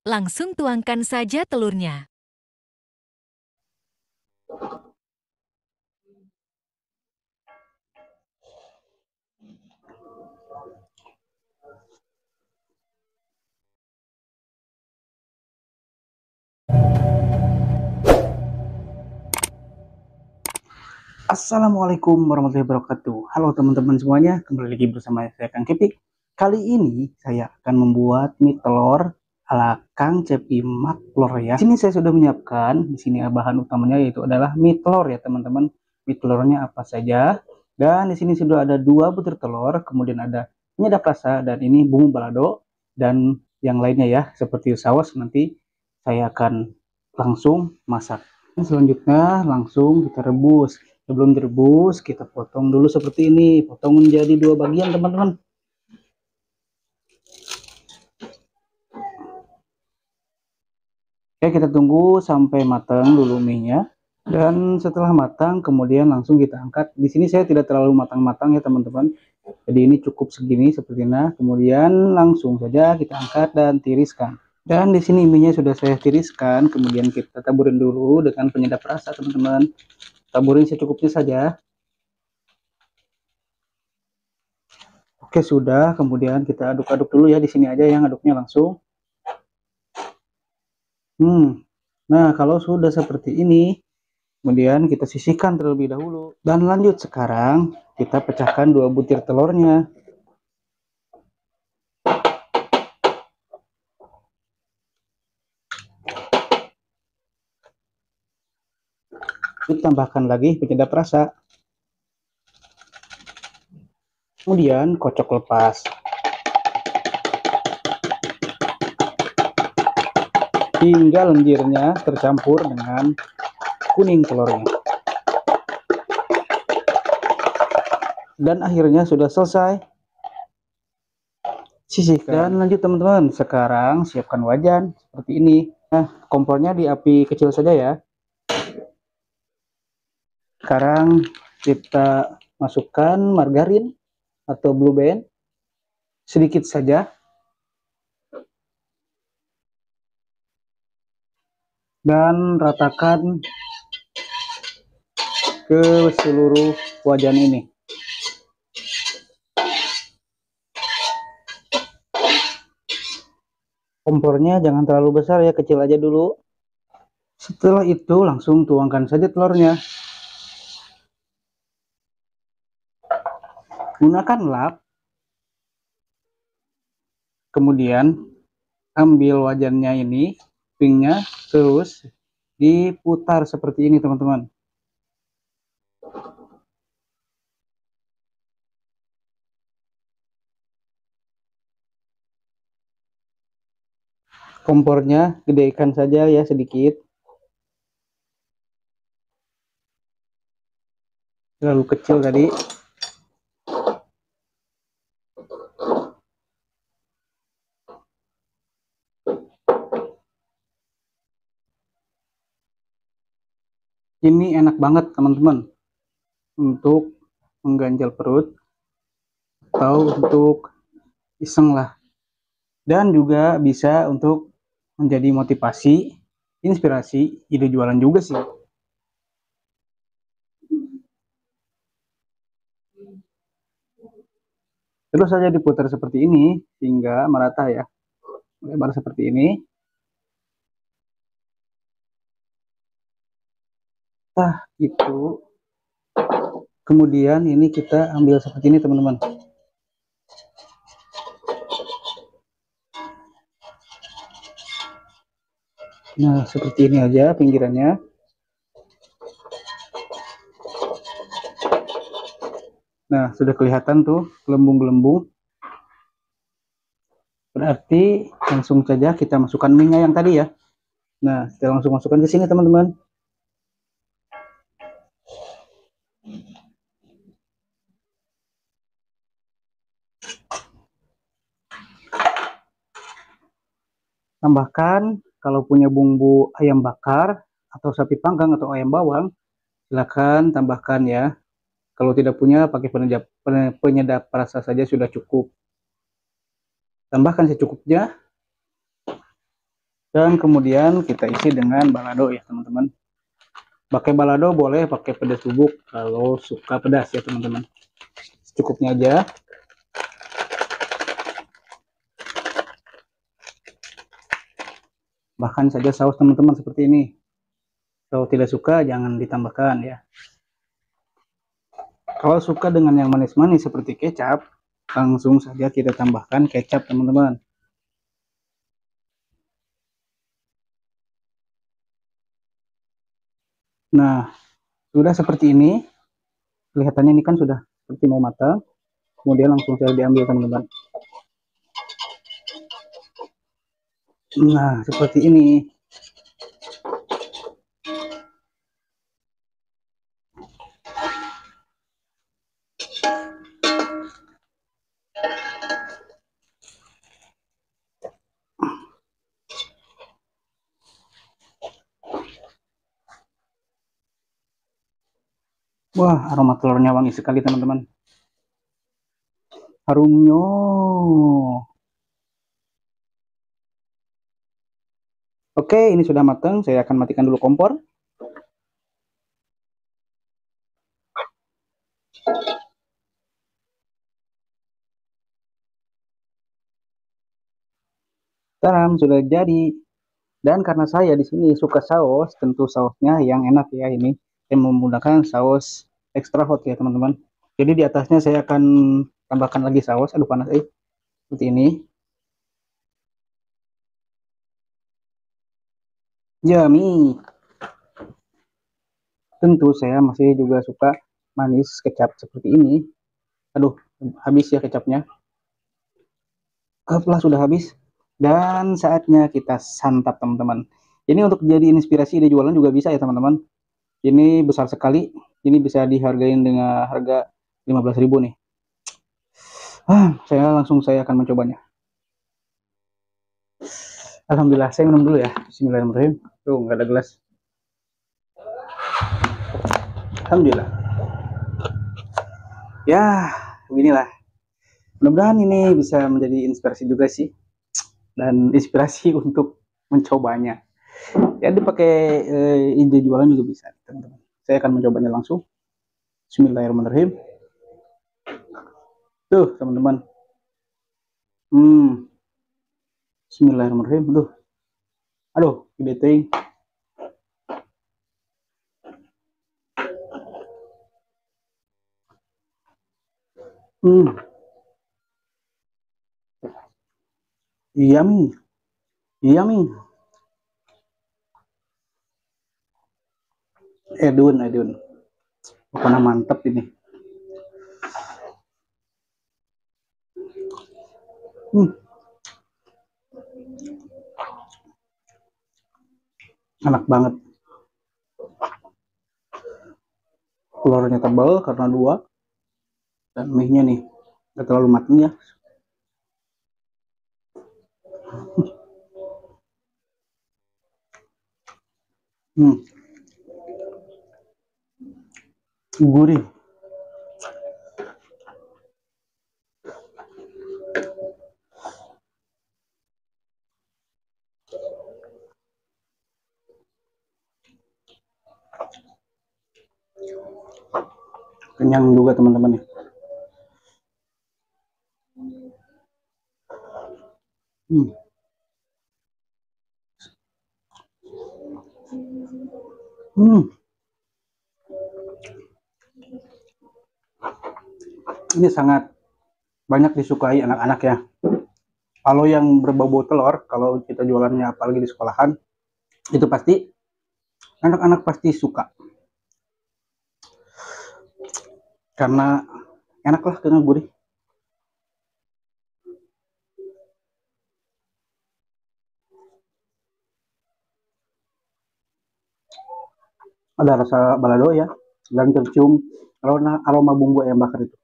Langsung tuangkan saja telurnya. Assalamualaikum warahmatullahi wabarakatuh. Halo teman-teman semuanya, kembali lagi bersama saya Kang Cepi. Kali ini saya akan membuat mie telur ala Kang Cepi Maklor ya. Di sini saya sudah menyiapkan, di sini bahan utamanya yaitu adalah mie telur ya teman-teman. Mie telurnya apa saja? Dan di sini sudah ada 2 butir telur, kemudian ada penyedap rasa dan ini bumbu balado dan yang lainnya ya, seperti saus nanti saya akan langsung masak. Selanjutnya langsung kita rebus. Sebelum direbus, kita potong dulu seperti ini. Potong menjadi 2 bagian, teman-teman. Oke, kita tunggu sampai matang dulu mie-nya. Dan setelah matang, kemudian langsung kita angkat. Di sini saya tidak terlalu matang-matang ya, teman-teman. Jadi ini cukup segini seperti ini. Kemudian langsung saja kita angkat dan tiriskan. Dan di sini mie-nya sudah saya tiriskan. Kemudian kita taburin dulu dengan penyedap rasa, teman-teman. Taburin secukupnya saja. Oke, sudah. Kemudian kita aduk-aduk dulu ya, di sini aja yang aduknya langsung. Nah, kalau sudah seperti ini, kemudian kita sisihkan terlebih dahulu. Dan lanjut sekarang, kita pecahkan 2 butir telurnya. Tambahkan lagi penyedap rasa. Kemudian kocok lepas. Hingga lendirnya tercampur dengan kuning telurnya. Dan akhirnya sudah selesai. Sisihkan. Dan lanjut teman-teman, sekarang siapkan wajan seperti ini. Nah, kompornya di api kecil saja ya. Sekarang kita masukkan margarin atau blue band sedikit saja. Dan ratakan ke seluruh wajan ini. Kompornya jangan terlalu besar ya, kecil aja dulu. Setelah itu langsung tuangkan saja telurnya. Gunakan lap. Kemudian ambil wajannya ini, pinknya, terus diputar seperti ini teman-teman. Kompornya gedekan saja ya sedikit. Terlalu kecil tadi. Ini enak banget teman-teman untuk mengganjal perut atau untuk iseng lah. Dan juga bisa untuk menjadi motivasi, inspirasi, ide jualan juga sih. Terus saja diputar seperti ini hingga merata ya. Lebar seperti ini. Nah, itu. Kemudian ini kita ambil seperti ini teman-teman. Nah, seperti ini aja pinggirannya. Nah, sudah kelihatan tuh gelembung-gelembung. Berarti langsung saja kita masukkan mie-nya yang tadi ya. Nah, kita langsung masukkan ke sini teman-teman. Tambahkan kalau punya bumbu ayam bakar atau sapi panggang atau ayam bawang, silakan tambahkan ya. Kalau tidak punya, pakai penyedap rasa saja sudah cukup. Tambahkan secukupnya. Dan kemudian kita isi dengan balado ya teman-teman. Pakai balado boleh pakai pedas bubuk kalau suka pedas ya teman-teman. Cukupnya aja. Bahkan saja saus teman-teman seperti ini. Kalau tidak suka jangan ditambahkan ya. Kalau suka dengan yang manis-manis seperti kecap, langsung saja kita tambahkan kecap teman-teman. Nah, sudah seperti ini. Kelihatannya ini kan sudah seperti mau matang. Kemudian langsung saja diambil teman-teman. Nah, seperti ini. Wah, aroma telurnya wangi sekali teman-teman. Harumnya. Oke, ini sudah matang. Saya akan matikan dulu kompor. Taram, sudah jadi. Dan karena saya di sini suka saus, tentu sausnya yang enak ya ini. Saya menggunakan saus extra hot ya teman-teman. Jadi di atasnya saya akan tambahkan lagi saus. Aduh panas seperti ini. Yummy. Tentu saya masih juga suka manis kecap seperti ini. Aduh, habis ya kecapnya. Lah sudah habis. Dan saatnya kita santap teman-teman. Ini untuk jadi inspirasi ide jualan juga bisa ya teman-teman. Ini besar sekali. Ini bisa dihargain dengan harga 15.000 nih. Saya akan mencobanya. Alhamdulillah, saya minum dulu ya. Bismillahirrahmanirrahim. Tuh, nggak ada gelas. Alhamdulillah. Ya, beginilah. Mudah-mudahan ini bisa menjadi inspirasi juga sih. Dan inspirasi untuk mencobanya. Ya, dipakai ide jualan juga bisa, teman-teman. Saya akan mencobanya langsung. Bismillahirrahmanirrahim. Tuh, teman-teman. Hmm. Bismillahirrahmanirrahim. Tuh. Aduh, gede ting. Hmm. Yummy. Yummy. Edun. Pokoknya mantep ini. Hmm. Enak banget. Telurnya tebal karena dua. Dan mie-nya nih. Gak terlalu matang ya. Hmm. Gurih. Kenyang juga teman-teman ya. Hmm. Hmm. Ini sangat banyak disukai anak-anak ya. Kalau yang berbau telur, kalau kita jualannya apalagi di sekolahan, itu pasti anak-anak pasti suka. Karena enak lah, karena gurih. Ada rasa balado ya, dan tercium aroma bumbu ayam bakar itu.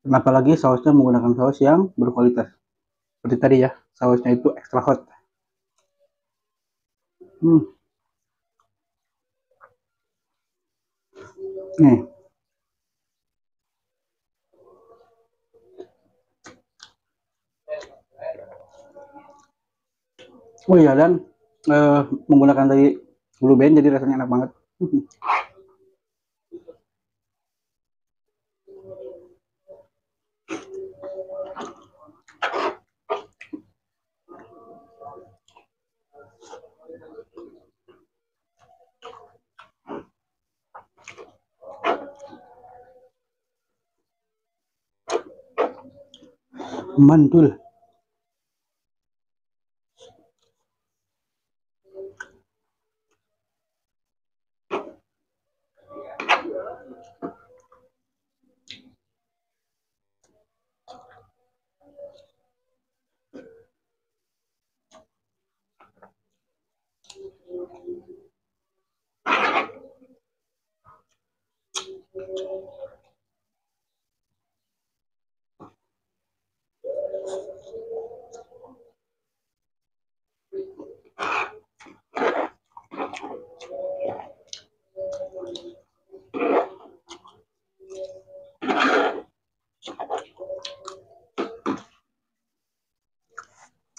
Dan apalagi sausnya menggunakan saus yang berkualitas. Seperti tadi ya, sausnya itu extra hot. Hmm. Nih. Oh iya, dan menggunakan tadi Blue Band jadi rasanya enak banget. Mantul.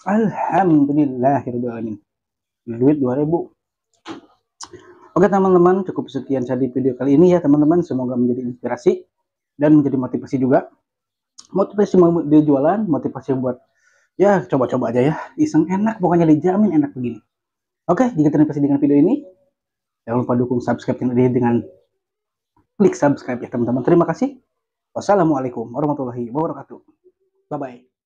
Alhamdulillahirrahmanirrahim. Duit 2000. Oke teman-teman, cukup sekian saja di video kali ini ya teman-teman. Semoga menjadi inspirasi dan menjadi motivasi juga. Motivasi mau dia jualan, motivasi buat ya coba-coba aja ya. Iseng enak, pokoknya dijamin enak begini. Oke, jika terima kasih dengan video ini, jangan lupa dukung subscribe channel ini dengan klik subscribe ya teman-teman. Terima kasih. Wassalamualaikum warahmatullahi wabarakatuh. Bye-bye.